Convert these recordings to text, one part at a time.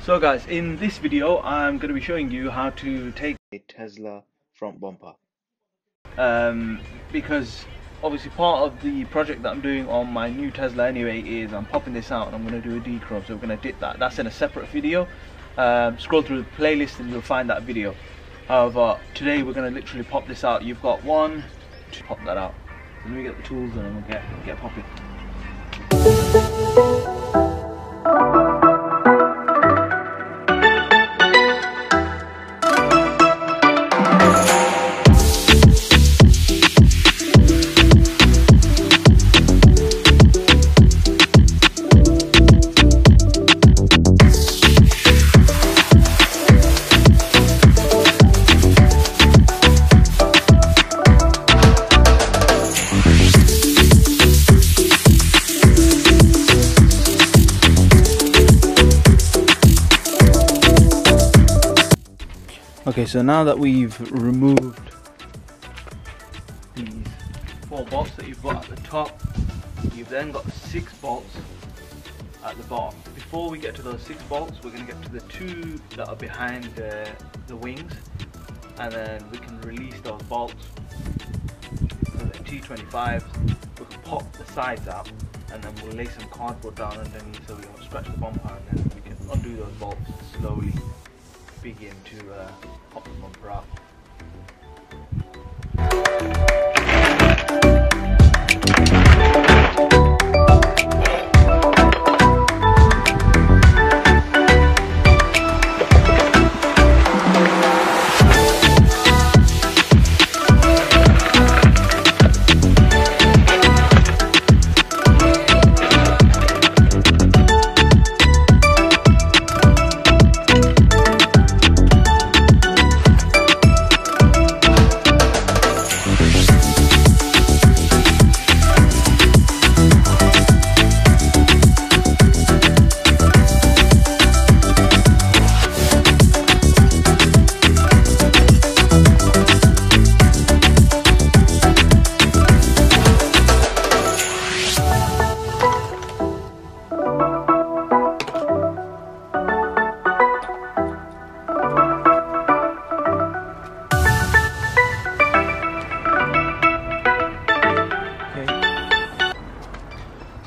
So guys, in this video I'm going to be showing you how to take a Tesla front bumper, because obviously part of the project that I'm doing on my new Tesla anyway is I'm popping this out and I'm going to do a decrub, so we're going to dip that. That's in a separate video. Scroll through the playlist and you'll find that video. However, today we're going to literally pop this out. You've got one to pop that out. So let me get the tools and then we'll get popping. Okay, so now that we've removed these 4 bolts that you've got at the top, you've then got 6 bolts at the bottom. Before we get to those 6 bolts, we're going to get to the 2 that are behind the wings, and then we can release those bolts. So the T25s, we can pop the sides out, and then we'll lay some cardboard down underneath so we won't scratch the bumper, and then we can undo those bolts and slowly begin to pop the bumper out.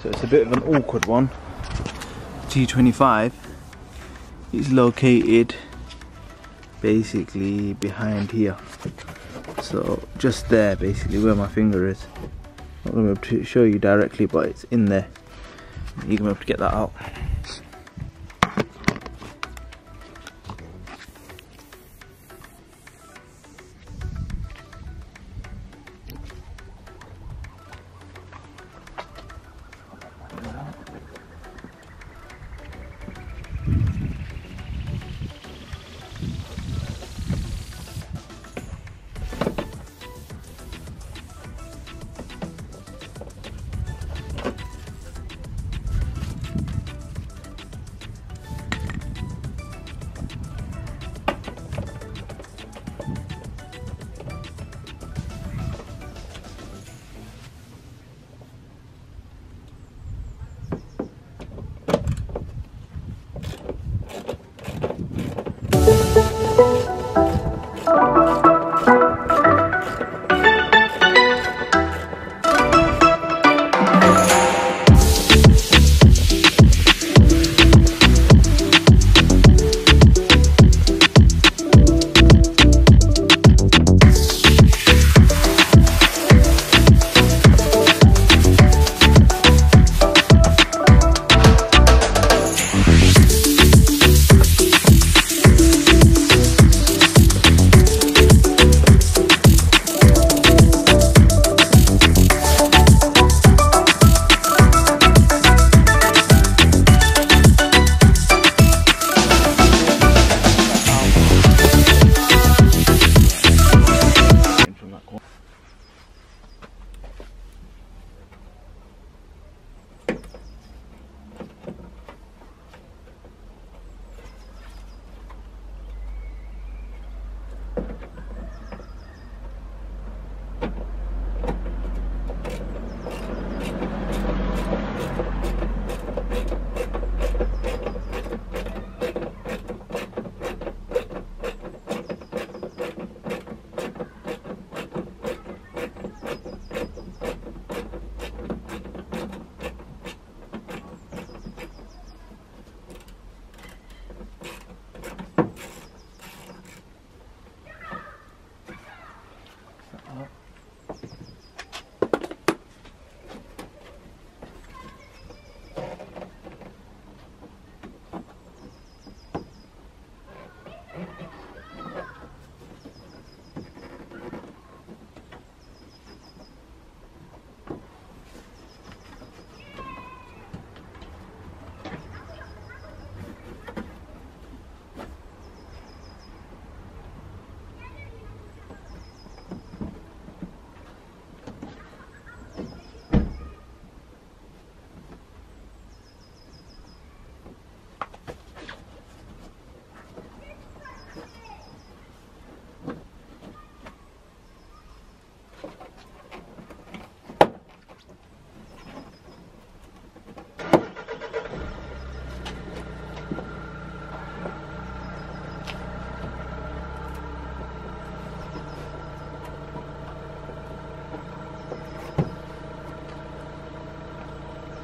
So it's a bit of an awkward one. T25 is located basically behind here. So just there, basically where my finger is. Not going to be able to show you directly, but it's in there. You're going to be able to get that out.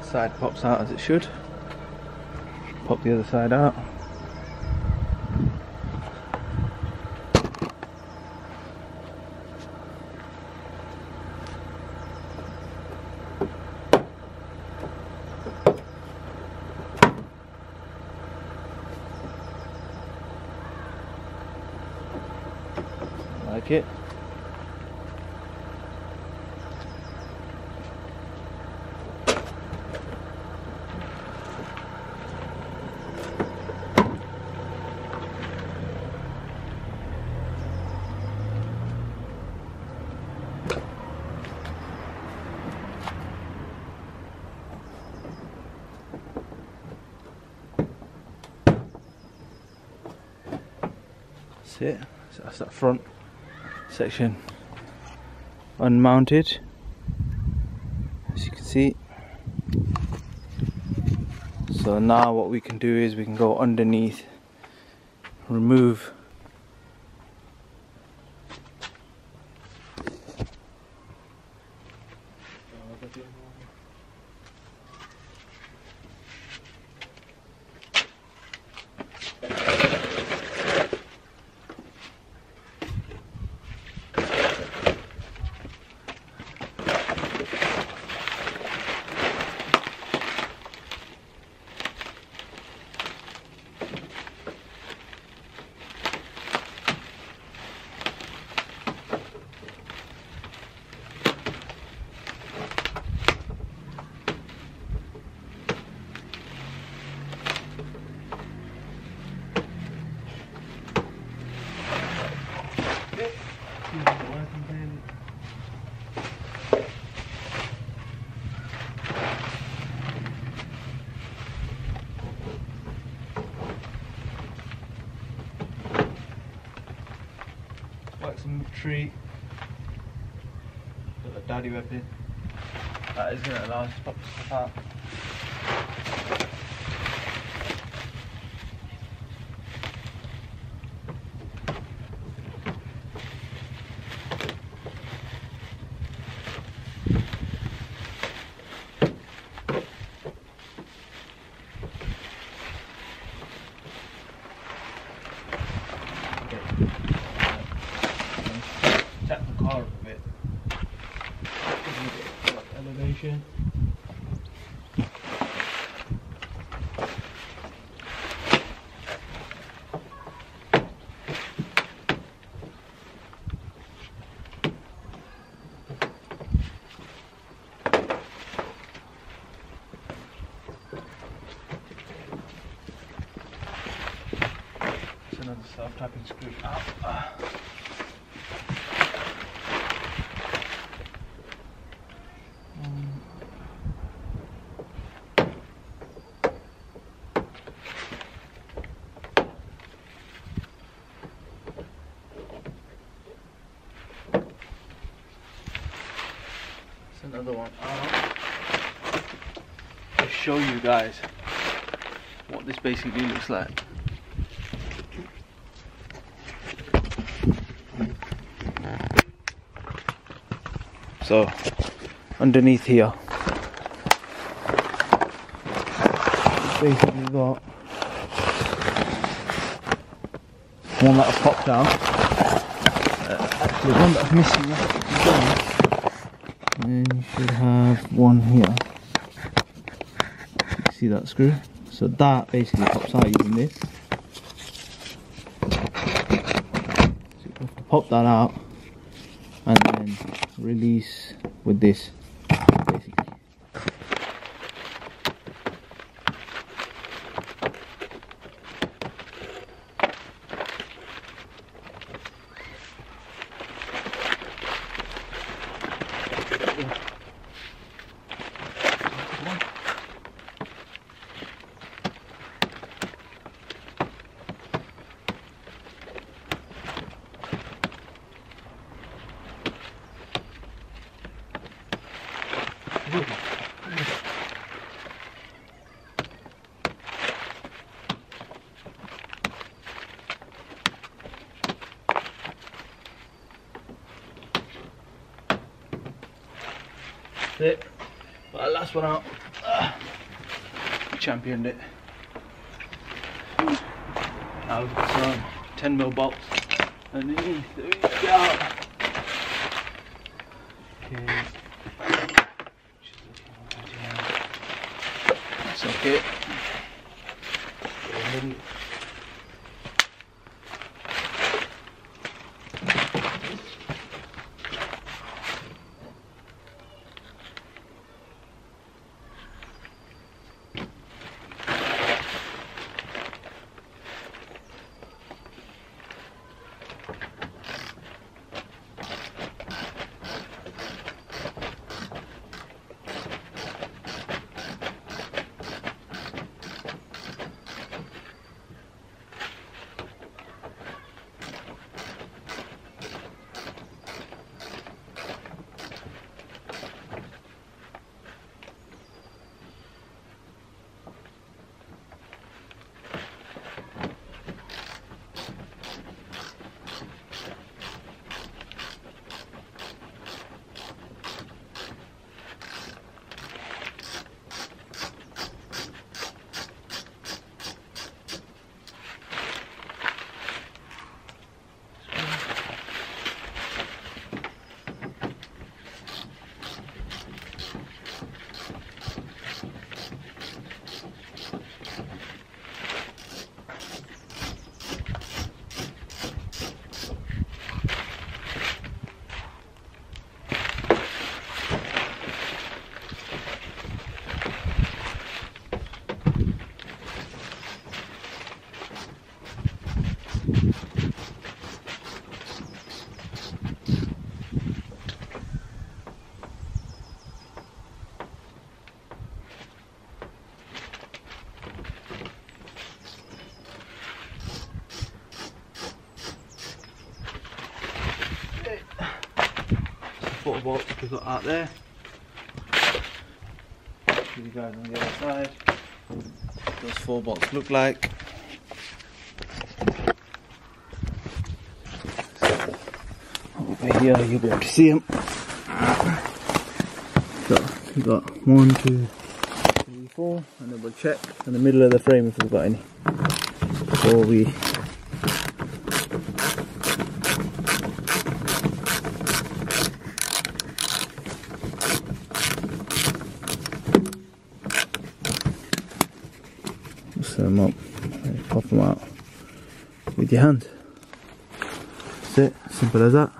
side pops out as it should. Pop the other side out. Like it. That's it. So that's that front section unmounted, as you can see. So now what we can do is we can go underneath, remove some tree, got the daddy weapon. That is going to allow us to pop stuff out. Tap the car up a bit. Elevation. It's another self-tapping screw out. Another one out. I'll show you guys what this basically looks like. So underneath here, basically got one that'll pop down. Actually, one that's missing. And you should have one here. See that screw? So that basically pops out using this. So you have to pop that out and then release with this, basically. That's it. Got that last one out. championed it. Now we've got some 10mm bolts underneath. There we go. Okay. That's okay. Photo box we've got out there. Show you guys on the other side. Those 4 bolts look like. Over here you'll be able to see them. So we've got 1, 2, 3, 4, and then we'll check in the middle of the frame if we've got any. Before we them up, pop them out with your hand. That's it, simple as that.